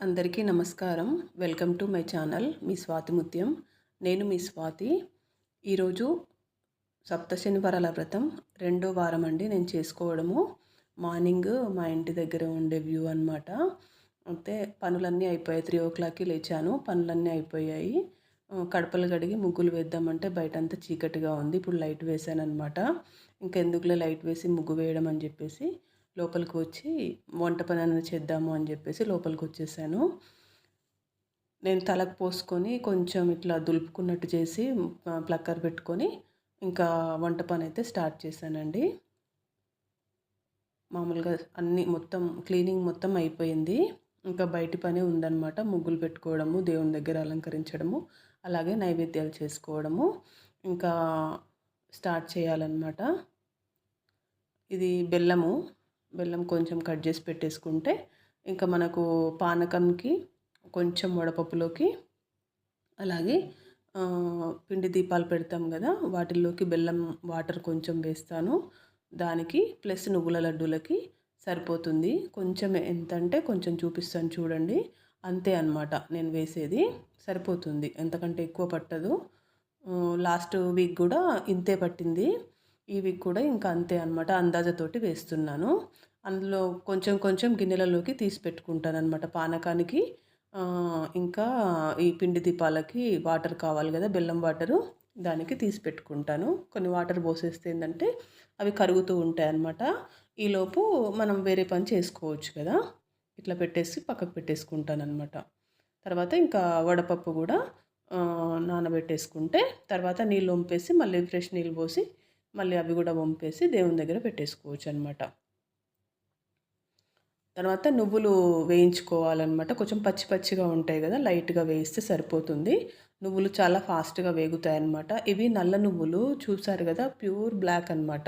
అందరికీ నమస్కారం. Welcome to my channel మీ స్వాతి ముత్యం. నేను మీ స్వాతి. ఈరోజు సప్తశనివారాల వ్రతం రెండో వారం అండి నేను చేసుకోవడము. మార్నింగ్ మా ఇంటి దగ్గర ఉండే వ్యూ అనమాట. అయితే పనులన్నీ అయిపోయాయి. 3:00కి లేచాను. పనులన్నీ అయిపోయాయి. కడపలు కడిగి ముగ్గులు వేద్దామంటే బయటంతా చీకటిగా ఉంది. ఇప్పుడు లైట్ వేసానమాట. ఇంకెందుకులే లైట్ వేసి ముగ్గు వేయడం అని చెప్పేసి లోపలికి వచ్చి వంట పని అనేది చేద్దాము అని చెప్పేసి లోపలికి వచ్చేసాను. నేను తలకు పోసుకొని కొంచెం ఇట్లా దులుపుకున్నట్టు చేసి ప్లక్కర్ పెట్టుకొని ఇంకా వంట పని అయితే స్టార్ట్ చేశానండి. మామూలుగా అన్నీ మొత్తం క్లీనింగ్ మొత్తం అయిపోయింది. ఇంకా బయటి పని ఉందన్నమాట. ముగ్గులు పెట్టుకోవడము, దేవుని దగ్గర అలంకరించడము, అలాగే నైవేద్యాలు చేసుకోవడము ఇంకా స్టార్ట్ చేయాలన్నమాట. ఇది బెల్లం కొంచెం కట్ చేసి పెట్టేసుకుంటే ఇంకా మనకు పానకంకి కొంచెం వడపప్పులోకి అలాగే పిండి దీపాలు పెడతాం కదా, వాటిల్లోకి బెల్లం వాటర్ కొంచెం వేస్తాను. దానికి ప్లస్ నువ్వుల లడ్డూలకి సరిపోతుంది. కొంచెం ఎంత అంటే కొంచెం చూపిస్తాను చూడండి. అంతే అన్నమాట నేను వేసేది. సరిపోతుంది, ఎంతకంటే ఎక్కువ పట్టదు. లాస్ట్ వీక్ కూడా ఇంతే పట్టింది. ఈ వీక్ కూడా ఇంకా అంతే అనమాట. అందాజతోటి వేస్తున్నాను. అందులో కొంచెం కొంచెం గిన్నెలలోకి తీసి పెట్టుకుంటాను అనమాట. పానకానికి ఇంకా ఈ పిండి దీపాలకి వాటర్ కావాలి కదా, బెల్లం వాటరు, దానికి తీసి పెట్టుకుంటాను. కొన్ని వాటర్ పోసేస్తే ఏంటంటే అవి కరుగుతూ ఉంటాయి అన్నమాట. ఈలోపు మనం వేరే పని చేసుకోవచ్చు కదా. ఇట్లా పెట్టేసి పక్కకు పెట్టేసుకుంటాను అనమాట. తర్వాత ఇంకా వడపప్పు కూడా నానబెట్టేసుకుంటే తర్వాత నీళ్ళు వంపేసి మళ్ళీ ఫ్రెష్ నీళ్ళు పోసి మళ్ళీ అవి కూడా వంపేసి దేవుని దగ్గర పెట్టేసుకోవచ్చు అనమాట. తర్వాత నువ్వులు వేయించుకోవాలన్నమాట. కొంచెం పచ్చి పచ్చిగా ఉంటాయి కదా, లైట్గా వేయిస్తే సరిపోతుంది. నువ్వులు చాలా ఫాస్ట్గా వేగుతాయి అన్నమాట. ఇవి నల్ల నువ్వులు చూసారు కదా, ప్యూర్ బ్లాక్ అనమాట.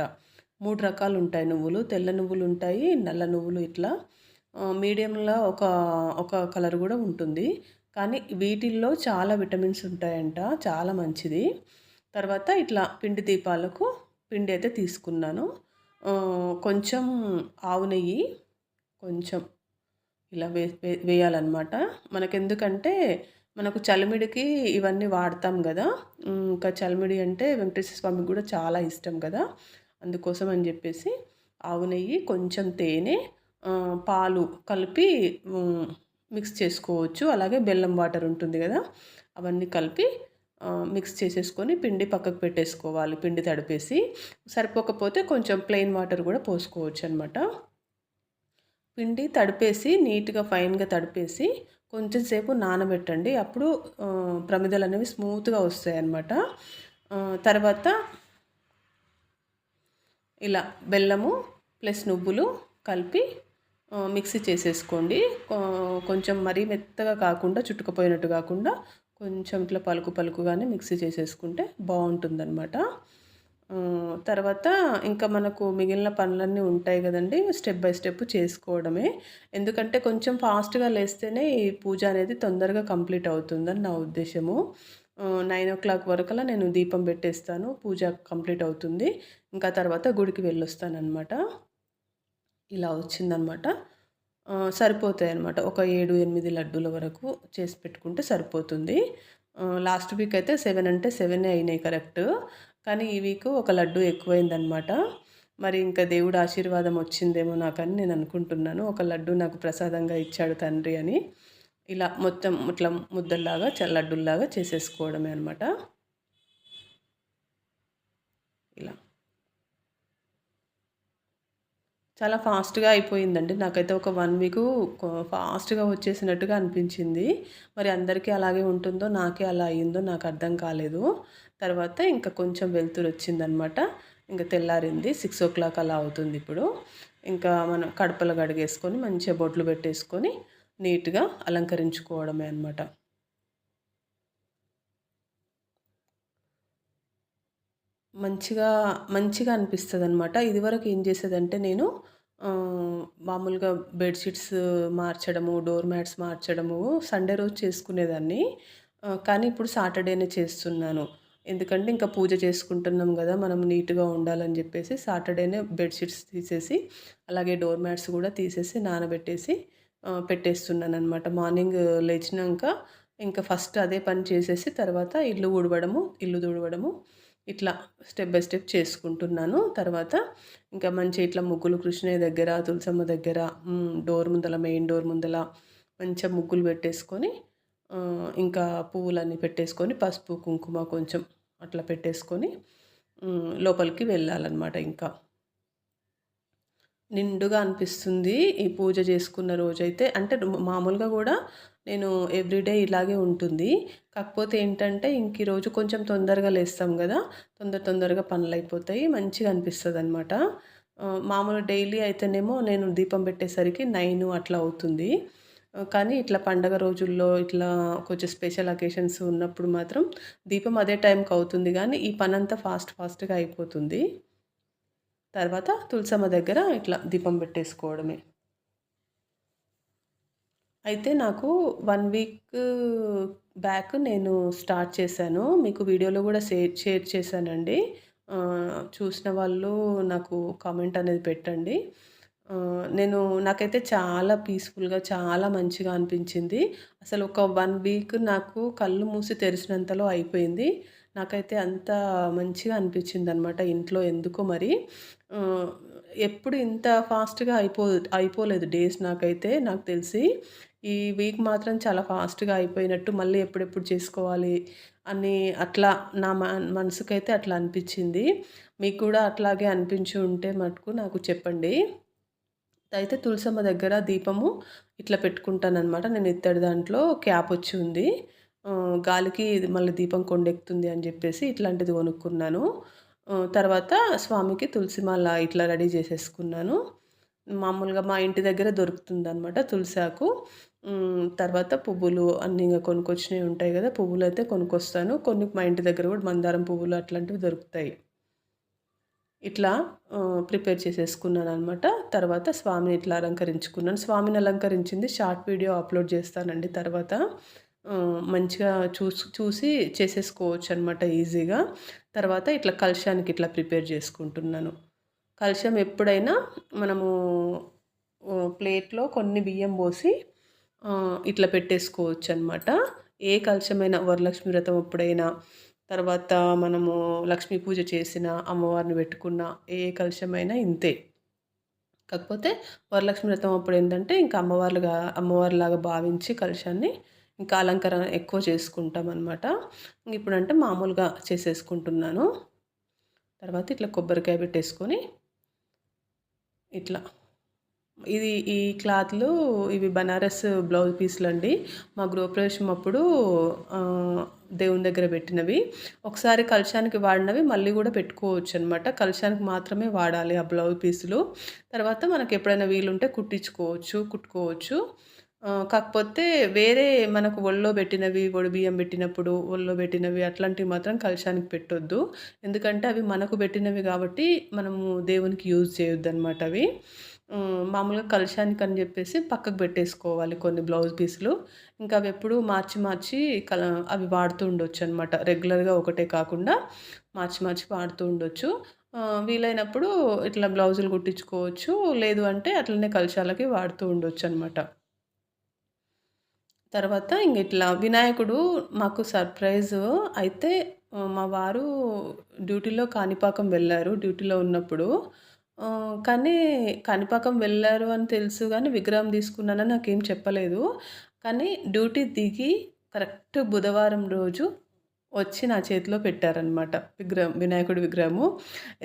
3 రకాలు ఉంటాయి నువ్వులు. తెల్ల నువ్వులు ఉంటాయి, నల్ల నువ్వులు ఇట్లా మీడియంలో ఒక ఒక కలర్ కూడా ఉంటుంది. కానీ వీటిల్లో చాలా విటమిన్స్ ఉంటాయంట, చాలా మంచిది. తర్వాత ఇట్లా పిండి దీపాలకు పిండి అయితే తీసుకున్నాను. కొంచెం ఆవు నెయ్యి కొంచెం ఇలా వేయాలన్నమాట. మనకెందుకంటే మనకు చలిమిడికి ఇవన్నీ వాడతాం కదా. ఇంకా చలిమిడి అంటే వెంకటేశ్వర స్వామికి కూడా చాలా ఇష్టం కదా. అందుకోసం అని చెప్పేసి ఆవు నెయ్యి, కొంచెం తేనె, పాలు కలిపి మిక్స్ చేసుకోవచ్చు. అలాగే బెల్లం వాటర్ ఉంటుంది కదా, అవన్నీ కలిపి మిక్స్ చేసేసుకొని పిండి పక్కకు పెట్టేసుకోవాలి. పిండి తడిపేసి సరిపోకపోతే కొంచెం ప్లెయిన్ వాటర్ కూడా పోసుకోవచ్చు అనమాట. పిండి తడిపేసి నీట్గా ఫైన్గా తడిపేసి కొంచెం సేపు నానబెట్టండి. అప్పుడు ప్రమిదలు అనేవి స్మూత్గా వస్తాయి అన్నమాట. తర్వాత ఇలా బెల్లము ప్లస్ నువ్వులు కలిపి మిక్సీ చేసేసుకోండి. కొంచెం మరీ మెత్తగా కాకుండా, చుట్టుకుపోయినట్టు కాకుండా కొంచెం ఇట్లా పలుకుగానే మిక్సీ చేసేసుకుంటే బాగుంటుందన్నమాట. తర్వాత ఇంకా మనకు మిగిలిన పనులన్నీ ఉంటాయి కదండి, స్టెప్ బై స్టెప్ చేసుకోవడమే. ఎందుకంటే కొంచెం ఫాస్ట్గా లేస్తేనే ఈ పూజ అనేది తొందరగా కంప్లీట్ అవుతుందని నా ఉద్దేశము. 9:00 వరకల్లా నేను దీపం పెట్టేస్తాను, పూజ కంప్లీట్ అవుతుంది. ఇంకా తర్వాత గుడికి వెళ్ళొస్తానన్నమాట. ఇలా వచ్చిందనమాట. సరిపోతాయి అన్నమాట. ఒక 7-8 లడ్డూల వరకు చేసి పెట్టుకుంటే సరిపోతుంది. లాస్ట్ వీక్ అయితే 7 అంటే 7 అయినాయి కరెక్ట్. కానీ ఈ వీక్ ఒక లడ్డు ఎక్కువైందనమాట. మరి ఇంకా దేవుడు ఆశీర్వాదం వచ్చిందేమో నాకని నేను అనుకుంటున్నాను. ఒక లడ్డు నాకు ప్రసాదంగా ఇచ్చాడు తండ్రి అని. ఇలా మొత్తం ఇట్లా ముద్దల్లాగా లడ్డుల్లాగా చేసేసుకోవడమే అనమాట. ఇలా చాలా ఫాస్ట్గా అయిపోయిందండి. నాకైతే ఒక 1 వీకు ఫాస్ట్గా వచ్చేసినట్టుగా అనిపించింది. మరి అందరికీ అలాగే ఉంటుందో, నాకే అలా అయ్యిందో నాకు అర్థం కాలేదు. తర్వాత ఇంకా కొంచెం వెలుతురు వచ్చిందనమాట. ఇంకా తెల్లారింది. 6:00 అలా అవుతుంది ఇప్పుడు. ఇంకా మనం కడపలు కడిగేసుకొని మంచిగా బొట్లు పెట్టేసుకొని నీట్గా అలంకరించుకోవడమే అనమాట. మంచిగా మంచిగా అనిపిస్తదనమాట. ఇదివరకు ఏం చేసేదంటే నేను మామూలుగా బెడ్‌షీట్స్ మార్చడము, డోర్ మ్యాట్స్ మార్చడము సండే రోజు చేసుకునేదాన్ని. కానీ ఇప్పుడు సాటర్‌డేనే చేస్తున్నాను. ఎందుకంటే ఇంకా పూజ చేసుకుంటున్నాం గదా, మనం నీట్‌గా ఉండాలని జెప్పేసి సాటర్‌డేనే బెడ్‌షీట్స్ తీసేసి, అలాగే డోర్ మ్యాట్స్ గూడా తీసేసి నానబెట్టేసి పెట్టేస్తున్నాననమాట. మార్నింగ్ లేచినంక ఇంకా ఫస్ట్ అదే పని చేసేసి తర్వాత ఇల్లు తుడవడము ఇట్లా స్టెప్ బై స్టెప్ చేసుకుంటున్నాను. తర్వాత ఇంకా మంచిగా ఇట్లా ముగ్గులు కృష్ణయ్య దగ్గర, తులసమ్మ దగ్గర, డోర్ ముందల మెయిన్ డోర్ ముందల మంచిగా ముగ్గులు పెట్టేసుకొని ఇంకా పువ్వులన్నీ పెట్టేసుకొని పసుపు, కుంకుమ కొంచెం అట్లా పెట్టేసుకొని లోపలికి వెళ్ళాలన్నమాట ఇంకా. నిండుగా అనిపిస్తుంది ఈ పూజ చేసుకున్న రోజైతే. అంటే మామూలుగా గూడా నేను ఎవ్రీడే ఇలాగే ఉంటుంది. కాకపోతే ఏంటంటే ఇంక ఈరోజు కొంచెం తొందరగా లేస్తాం గదా! తొందరగా పనులయిపోతాయి. మంచిగా అనిపిస్తదనమాట. మామూలుగా డైలీ అయితేనేమో నేను దీపం పెట్టేసరికి 9 అట్లా అవుతుంది. కానీ ఇట్లా పండగ రోజుల్లో ఇట్లా కొంచెం స్పెషల్ అకేషన్స్ ఉన్నప్పుడు మాత్రం దీపం అదే టైంకి అవుతుంది గానీ, ఈ పనంతా ఫాస్ట్‌గా అయిపోతుంది. తర్వాత తులసమ్మ దగ్గర ఇట్లా దీపం పెట్టేసుకోవడమే. అయితే నాకు 1 వీక్ బ్యాక్ నేను స్టార్ట్ చేశాను. మీకు వీడియోలో గూడా షేర్ చేశానండి. చూసిన వాళ్ళు నాకు కామెంట్ అనేది పెట్టండి. నాకైతే చాలా పీస్‌ఫుల్‌గా, చాలా మంచిగా అనిపించింది. అసలు ఒక 1 వీక్ నాకు కళ్ళు మూసి తెరిచినంతలో అయిపోయింది. నాకైతే అంత మంచిగా అనిపించిందనమాట ఇంట్లో ఎందుకో మరి. ఆహ్, ఎప్పుడు ఇంత ఫాస్ట్‌గా అయిపోలేదు డేస్ నాకైతే నాకు తెలిసి. ఈ వీక్ మాత్రం చాలా ఫాస్ట్‌గా అయిపోయినట్టు మళ్ళీ ఎప్పుడెప్పుడు చేసుకోవాలి అని అట్లా నా మనసుకైతే అట్లా అనిపించింది. మీకు కూడా అట్లాగే అనిపించి ఉంటే మటుకు నాకు చెప్పండి. అయితే తులసమ్మ దగ్గర దీపము ఇట్లా పెట్టుకుంటాననమాట. నేను ఇత్తడి దాంట్లో క్యాప్ వచ్చి ఉంది. గాలికి ఇది మళ్ళీ దీపం కొండెక్కుతుంది అని జెప్పేసి ఇట్లాంటిది కొనుక్కున్నాను. తర్వాత స్వామికి తులసి మాల ఇట్లా రెడీ చేసేసుకున్నాను. మామూలుగా మా ఇంటి దగ్గర దొరుకుతుందనమాట తులసాకు. తర్వాత పువ్వులు అన్నీ ఇంగ కొనుక్కొచ్చినవి ఉంటాయి గదా! పువ్వులైతే కొనుక్కొస్తాను. కొన్ని మా ఇంటి దగ్గర గూడా మందారం పువ్వులు అట్లాంటివి దొరుకుతాయి. ఇట్లా ప్రిపేర్ చేసేసుకున్నాననమాట. తర్వాత స్వామిని ఇట్లా అలంకరించుకున్నాను. స్వామిని అలంకరించింది షార్ట్ వీడియో అప్‌లోడ్ చేస్తానండి తర్వాత. మంచిగా చూసి చేసేసుకోవచ్చనమాట ఈజీగా. తర్వాత ఇట్లా కలశానికి ఇట్లా ప్రిపేర్ చేసుకుంటున్నాను. కలశం ఎప్పుడైనా మనము ప్లేట్‌లో కొన్ని బియ్యం పోసి ఇట్లా పెట్టేసుకోవచ్చనమాట. ఏ కలశమైనా వరలక్ష్మి వ్రతం అప్పుడైనా, తర్వాత మనము లక్ష్మీ పూజ చేసిన, అమ్మవారిని పెట్టుకున్న ఏ కలశమైనా ఇంతే. కాకపోతే వరలక్ష్మి వ్రతం అప్పుడు ఏంటంటే ఇంకా అమ్మవారిలాగా భావించి కలశాన్ని ఇంకా అలంకరణ ఎక్కువ చేసుకుంటామనమాట. ఇప్పుడంటే మామూలుగా చేసేసుకుంటున్నాను. తర్వాత ఇట్లా కొబ్బరికాయ పెట్టేసుకొని ఇట్లా ఈ క్లాత్‌లు ఇవి బనారస్ బ్లౌజ్ పీస్‌లండి. మా గృహప్రవేశం అప్పుడు దేవుని దగ్గర పెట్టినవి. ఒకసారి కలశానికి వాడినవి మళ్ళీ గూడా పెట్టుకోవచ్చనమాట. కలశానికి మాత్రమే వాడాలి ఆ బ్లౌజ్ పీసులు. తర్వాత మనకెప్పుడైనా వీలుంటే కుట్టుకోవచ్చు. కాకపోతే వేరే మనకు ఒళ్ళో పెట్టినవి, ఒడిబియ్యం పెట్టినప్పుడు, ఒళ్ళో పెట్టినవి అట్లాంటివి మాత్రం కలశానికి పెట్టొద్దు. ఎందుకంటే అవి మనకు పెట్టినవి గాబట్టి మనము దేవునికి యూజ్ చేయొద్దనమాట అవి. మామూలుగా కలశానికని జెప్పేసి పక్కకు పెట్టేసుకోవాలి కొన్ని బ్లౌజ్ పీసులు. ఇంకా అవెప్పుడు మార్చి అవి వాడుతూ ఉండొచ్చనమాట. రెగ్యులర్‌గా ఒకటే కాకుండా మార్చి వాడుతూ ఉండొచ్చు. వీలైనప్పుడు ఇట్లా బ్లౌజులు కుట్టించుకోవచ్చు. లేదు అంటే అట్లనే కలశాలకి వాడుతూ ఉండొచ్చనమాట. తర్వాత ఇట్లా వినాయకుడు మాకు సర్ప్రైజు అయితే మా వారు డ్యూటీలో కాణిపాకం వెళ్లారు. డ్యూటీలో ఉన్నప్పుడు కానీ కాణిపాకం వెళ్లారు అని తెలుసు గానీ విగ్రహం తీసుకున్నానని నాకేం చెప్పలేదు. కానీ డ్యూటీ దిగి కరెక్ట్ బుధవారం రోజు వచ్చి నా చేతిలో పెట్టారనమాట. వినాయకుడి విగ్రహము.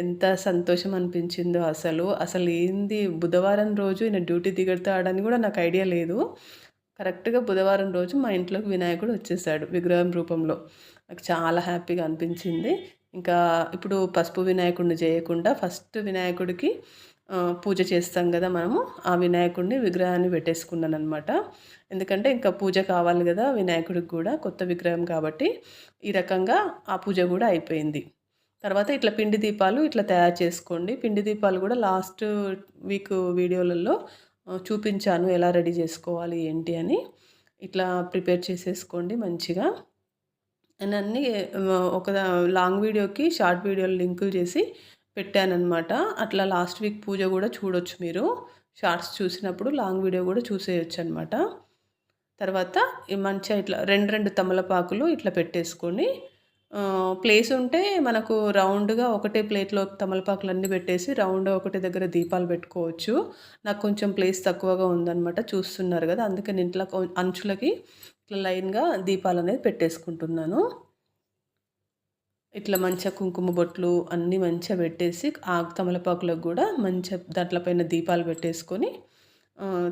ఎంత సంతోషం అనిపించిందో అసలు. అసలేంది బుధవారం రోజు ఈయన డ్యూటీ దిగుతాడని గూడా నాకు ఐడియా లేదు. కరెక్ట్‌గా బుధవారం రోజు మా ఇంట్లోకి వినాయకుడు వచ్చేసాడు విగ్రహం రూపంలో. నాకు చాలా హ్యాపీగా అనిపించింది. ఇంకా ఇప్పుడు పసుపు వినాయకుడిని చేయకుండా ఫస్ట్ వినాయకుడికి పూజ చేస్తాం గదా మనము. ఆ వినాయకుడిని విగ్రహాన్ని పెట్టేసుకున్నాననమాట. ఎందుకంటే ఇంకా పూజ కావాలి గదా వినాయకుడికి గూడా కొత్త విగ్రహం కాబట్టి ఈ రకంగా ఆ పూజ గూడా అయిపోయింది. తర్వాత ఇట్లా పిండి దీపాలు ఇట్లా తయారు చేసుకోండి. పిండి దీపాలు గూడా లాస్ట్ వీక్ వీడియోలలో చూపించాను ఎలా రెడీ చేసుకోవాలి ఏంటి అని. ఇట్లా ప్రిపేర్ చేసేసుకోండి మంచిగా. అన్నీ ఒక లాంగ్ వీడియోకి షార్ట్ వీడియోలు లింకులు చేసి పెట్టాననమాట. అట్లా లాస్ట్ వీక్ పూజ గూడా చూడొచ్చు మీరు షార్ట్స్ చూసినప్పుడు లాంగ్ వీడియో కూడా చూసేయొచ్చు అనమాట. తర్వాత మంచిగా ఇట్లా 2 తమలపాకులు ఇట్లా పెట్టేసుకొని ప్లేస్ ఉంటే మనకు రౌండ్‌గా ఒకటే ప్లేట్‌లో తమలపాకులన్నీ పెట్టేసి రౌండ్‌గా ఒకటే దగ్గర దీపాలు పెట్టుకోవచ్చు. నాకు కొంచెం ప్లేస్ తక్కువగా ఉందనమాట. చూస్తున్నారు గదా! అందుకే నేను ఇట్లా అంచులకి ఇట్లా లైన్‌గా దీపాలనేది పెట్టేసుకుంటున్నాను. ఇట్లా మంచిగా కుంకుమ బొట్లు అన్నీ మంచిగా పెట్టేసి ఆ తమలపాకులకు గూడా మంచిగా దాంట్ల పైన దీపాలు పెట్టేసుకొని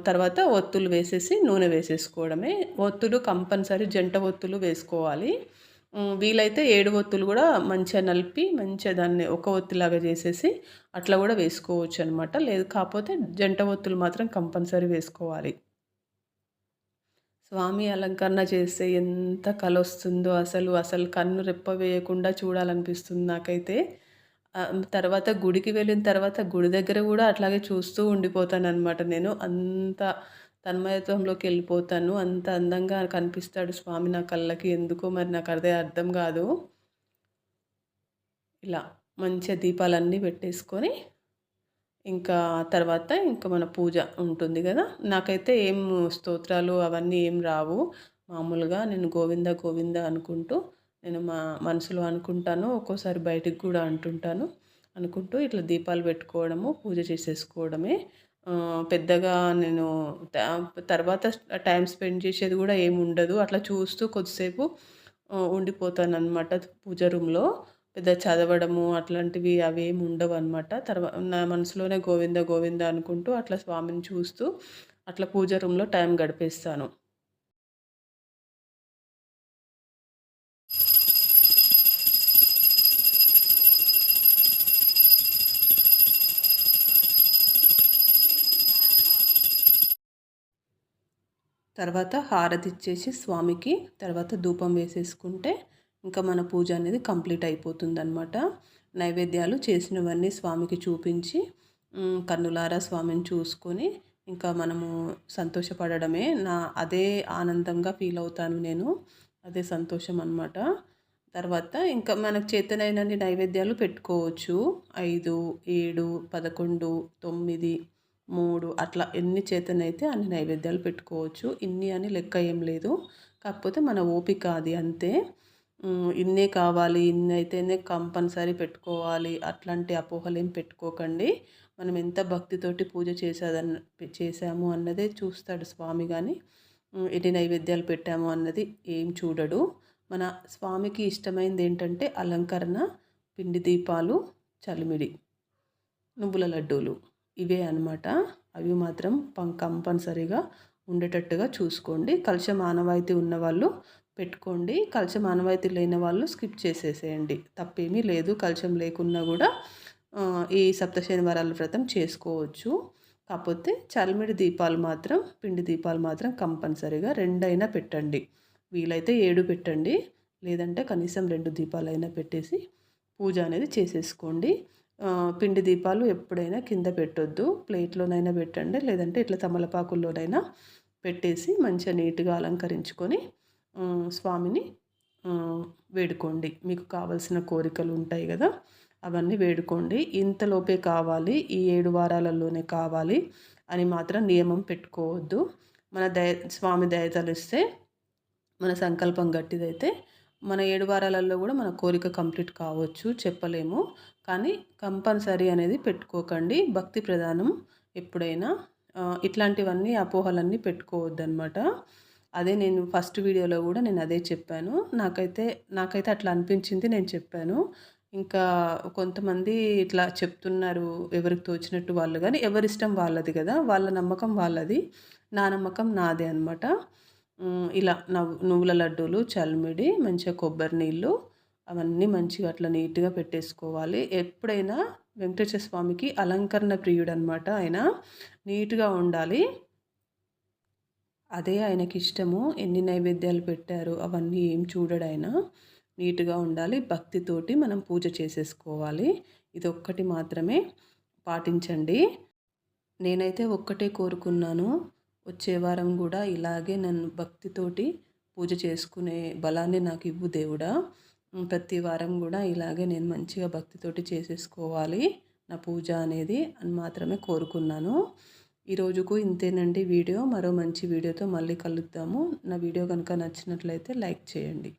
తర్వాత ఒత్తులు వేసేసి నూనె వేసేసుకోవడమే. ఒత్తులు కంపల్సరీ జంట ఒత్తులు వేసుకోవాలి. వీలైతే 7 ఒత్తులు గూడా మంచిగా నలిపి మంచిగా దాన్ని ఒక ఒత్తిలాగా చేసేసి అట్లా గూడా వేసుకోవచ్చనమాట. లేదు కాపోతే జంట ఒత్తులు మాత్రం కంపల్సరీ వేసుకోవాలి. స్వామి అలంకరణ చేస్తే ఎంత కలొస్తుందో అసలు కన్ను రెప్ప వేయకుండా చూడాలనిపిస్తుంది నాకైతే. తర్వాత గుడికి వెళ్ళిన తర్వాత గుడి దగ్గర గూడా అట్లాగే చూస్తూ ఉండిపోతాననమాట నేను. అంత తన్మయత్వంలోకెళ్ళిపోతాను. అంత అందంగా కనిపిస్తాడు స్వామి నా కళ్ళకి. ఎందుకో మరి నాకదే అర్థం గాదు. ఇలా మంచిగా దీపాలన్నీ పెట్టేసుకొని ఇంకా తర్వాత ఇంకా మన పూజ ఉంటుంది గదా! నాకైతే ఏం స్తోత్రాలు అవన్నీ ఏం రావు. మామూలుగా నేను గోవింద గోవింద అనుకుంటూ నేను మనసులో అనుకుంటాను. ఒక్కోసారి బయటికి గూడా అంటుంటాను. అనుకుంటూ ఇట్లా దీపాలు పెట్టుకోవడము, పూజ చేసేసుకోవడమే. పెద్దగా నేను త తర్వాత టైం స్పెండ్ చేసేది గూడా ఏముండదు. అట్లా చూస్తూ కొద్దిసేపు ఉండిపోతాననమాట పూజ రూమ్‌లో. పెద్ద చదవడము అట్లాంటివి అవేమి ఉండవనమాట. నా మనసులోనే గోవింద గోవింద అనుకుంటూ అట్లా స్వామిని చూస్తూ అట్లా పూజ రూమ్‌లో టైం గడిపేస్తాను. తర్వాత హారతిచ్చేసి స్వామికి తర్వాత ధూపం వేసేసుకుంటే ఇంకా మన పూజ అనేది కంప్లీట్ అయిపోతుందనమాట. నైవేద్యాలు చేసినవన్నీ స్వామికి చూపించి కన్నులారా స్వామిని చూసుకొని ఇంకా మనము సంతోషపడడమే. అదే ఆనందంగా ఫీల్ అవుతాను నేను. అదే సంతోషం అనమాట. తర్వాత ఇంకా మనకు చేతనైనన్ని నైవేద్యాలు పెట్టుకోవచ్చు. 5, 7, 11, 9, 3 అట్లా ఎన్ని చేతనైతే అన్ని నైవేద్యాలు పెట్టుకోవచ్చు. ఇన్ని అని లెక్క ఏం లేదు. కాకపోతే మన ఓపిక అది అంతే. ఇన్నే కావాలి, ఇన్నైతేనే కంపల్సరీ పెట్టుకోవాలి అట్లాంటి అపోహలేం పెట్టుకోకండి. మనం ఎంత భక్తితోటి పూజ చేశాము అన్నదే చూస్తాడు స్వామి గాని ఎన్ని నైవేద్యాలు పెట్టాము అన్నది ఏం చూడడు. మన స్వామికి ఇష్టమైంది ఏంటంటే అలంకరణ, పిండి దీపాలు, చలిమిడి, నువ్వుల లడ్డూలు ఇవే అనమాట. అవి మాత్రం కంపల్సరీగా ఉండేటట్టుగా చూసుకోండి. కలశం ఆనవాయితీ ఉన్నవాళ్ళు పెట్టుకోండి. కలశం ఆనవాయితీ లేని వాళ్ళు స్కిప్ చేసేసేయండి. తప్పేమీ లేదు. కలశం లేకున్నా కూడా ఈ సప్త శనివారాల వ్రతం చేసుకోవచ్చు. కాకపోతే చలిమిడి దీపాలు మాత్రం పిండి దీపాలు మాత్రం కంపల్సరీగా 2 అయినా పెట్టండి. వీలైతే 7 పెట్టండి. లేదంటే కనీసం 2 దీపాలైనా పెట్టేసి పూజ అనేది చేసేసుకోండి. పిండి దీపాలు ఎప్పుడైనా కింద పెట్టొద్దు. ప్లేట్‌లోనైనా పెట్టండి. లేదంటే ఇట్లా తమలపాకుల్లోనైనా పెట్టేసి మంచిగా నీట్‌గా అలంకరించుకొని స్వామిని వేడుకోండి. మీకు కావాల్సిన కోరికలు ఉంటాయి గదా! అవన్నీ వేడుకోండి. ఇంతలోపే కావాలి, ఈ 7 వారాలలోనే కావాలి అని మాత్రం నియమం పెట్టుకోవద్దు. మన స్వామి దయ తలిస్తే మన సంకల్పం గట్టిదైతే మన 7 వారాలలో గూడా మన కోరిక కంప్లీట్ కావచ్చు. చెప్పలేము. కానీ కంపల్సరీ అనేది పెట్టుకోకండి. భక్తి ప్రధానం ఎప్పుడైనా. ఇట్లాంటివన్నీ అపోహలన్నీ పెట్టుకోవద్దనమాట. అదే నేను ఫస్ట్ వీడియోలో గూడా నేను అదే చెప్పాను. నాకైతే అట్లా అనిపించింది నేను చెప్పాను. ఇంకా కొంతమంది ఇట్లా చెప్తున్నారు ఎవరికి తోచినట్టు వాళ్ళు గానీ, ఎవరిష్టం వాళ్ళది గదా! వాళ్ళ నమ్మకం వాళ్ళది. నా నమ్మకం నాదే అనమాట. ఇలా నువ్వుల లడ్డూలు, చలిమిడి, మంచిగా కొబ్బరి నీళ్ళు అవన్నీ మంచిగా అట్లా నీట్‌గా పెట్టేసుకోవాలి. ఎప్పుడైనా వెంకటేశ్వర స్వామికి అలంకరణ ప్రియుడనమాట ఆయన. నీట్‌గా ఉండాలి. అదే ఆయనకిష్టము. ఎన్ని నైవేద్యాలు పెట్టారు అవన్నీ ఏం చూడడాయన. నీట్‌గా ఉండాలి. భక్తితోటి మనం పూజ చేసేసుకోవాలి. ఇదొక్కటి మాత్రమే పాటించండి. నేనైతే ఒక్కటే కోరుకున్నాను. వచ్చే వారం గూడా ఇలాగే నన్ను భక్తితోటి పూజ చేసుకునే బలాన్ని నాకివ్వు దేవుడా! ప్రతి వారం గూడా ఇలాగే నేను మంచిగా భక్తితోటి చేసేసుకోవాలి నా పూజ అనేది అని మాత్రమే కోరుకున్నాను. ఈ రోజుకు ఇంతేనండి వీడియో. మరో మంచి వీడియోతో మళ్ళీ కలుద్దాము. నా వీడియో కనుక నచ్చినట్లయితే లైక్ చేయండి.